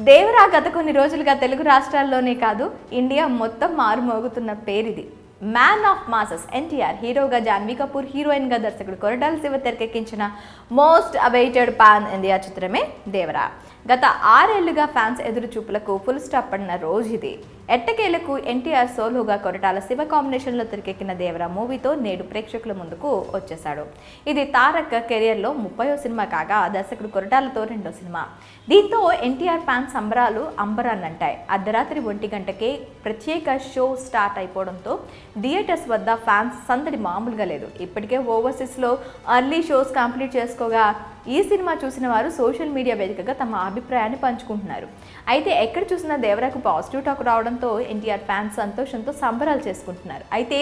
దేవరా గత కొన్ని రోజులుగా తెలుగు రాష్ట్రాల్లోనే కాదు ఇండియా మొత్తం మారుమోగుతున్న పేరిది. మ్యాన్ ఆఫ్ మాసెస్ ఎన్టీఆర్ హీరోగా, జాన్వీ కపూర్ హీరోయిన్గా దర్శకుడు కొరటాల శివ తెరకెక్కించిన మోస్ట్ అవైటెడ్ పాన్ ఇండియా చిత్రమే దేవరా. గత 6 ఏళ్లుగా ఫ్యాన్స్ ఎదురు చూపులకు ఫుల్ స్టాప్ పడిన రోజు ఇది. ఎట్టకేలకు ఎన్టీఆర్ సోలోగా కొరటాల శివ కాంబినేషన్లో తెరకెక్కిన దేవరా మూవీతో నేడు ప్రేక్షకుల ముందుకు వచ్చేశాడు. ఇది తారక్ కెరియర్లో 30వ సినిమా కాగా దర్శకుడు కొరటాలతో 2వ సినిమా. దీంతో ఎన్టీఆర్ ఫ్యాన్స్ సంబరాలు అంబరాన్నంటాయి. అర్ధరాత్రి 1 గంటకే ప్రత్యేక షో స్టార్ట్ అయిపోవడంతో థియేటర్స్ వద్ద ఫ్యాన్స్ సందడి మామూలుగా లేదు. ఇప్పటికే ఓవర్సీస్లో అర్లీ షోస్ కంప్లీట్ చేసుకోగా ఈ సినిమా చూసిన వారు సోషల్ మీడియా వేదికగా తమ అభిప్రాయాన్ని పంచుకుంటున్నారు. అయితే ఎక్కడ చూసినా దేవరాకు పాజిటివ్ టాక్ రావడంతో ఎన్టీఆర్ ఫ్యాన్స్ సంతోషంతో సంబరాలు చేసుకుంటున్నారు. అయితే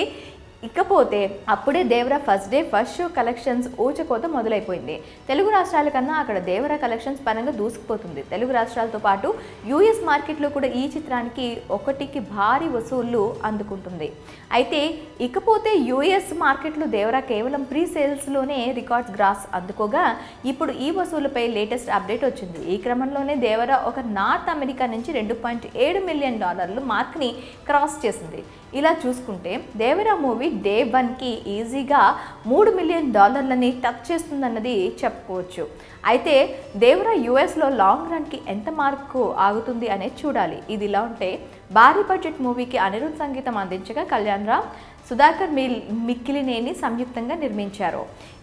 ఇకపోతే అప్పుడే Devara first day first show collections ఊచకోత మొదలైపోయింది. తెలుగు రాష్ట్రాల కన్నా అక్కడ దేవరా కలెక్షన్స్ పరంగా దూసుకుపోతుంది. తెలుగు రాష్ట్రాలతో పాటు యూఎస్ మార్కెట్లో కూడా ఈ చిత్రానికి ఒకటికి భారీ వసూళ్లు అందుకుంటుంది. అయితే ఇకపోతే యూఎస్ మార్కెట్లో దేవరా కేవలం ప్రీ సేల్స్లోనే రికార్డ్స్ గ్రాస్ అందుకోగా ఇప్పుడు ఈ వసూళ్లపై లేటెస్ట్ అప్డేట్ వచ్చింది. ఈ క్రమంలోనే దేవరా ఒక నార్త్ అమెరికా నుంచి $2.7 మిలియన్ మార్క్ని క్రాస్ చేసింది. ఇలా చూసుకుంటే దేవరా మూవీ డే 1కి ఈజీగా $3 మిలియన్ టచ్ చేస్తుందన్నది చెప్పుకోవచ్చు. అయితే దేవరా యుఎస్లో లాంగ్ రన్కి ఎంత మార్కు ఆగుతుంది అనేది చూడాలి. ఇది ఇలా ఉంటే భారీ బడ్జెట్ మూవీకి అనిరుద్ సంగీతం అందించగా కళ్యాణ్ రామ్, సుధాకర్ మిక్కిలినేని సంయుక్తంగా నిర్మించారు.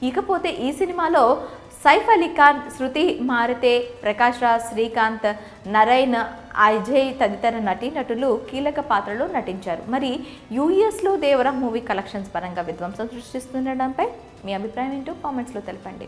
ఇకపోతే ఈ సినిమాలో సైఫ్ అలీ ఖాన్, శృతి మారితే, ప్రకాష్ రాజ్, శ్రీకాంత్, నరైన్, అజయ్ తదితర నటీనటులు కీలక పాత్రలో నటించారు. మరి యూఎస్లో దేవరా మూవీ కలెక్షన్స్ పరంగా విధ్వంసం సృష్టిస్తుండడంపై మీ అభిప్రాయం ఏంటో కామెంట్స్లో తెలపండి.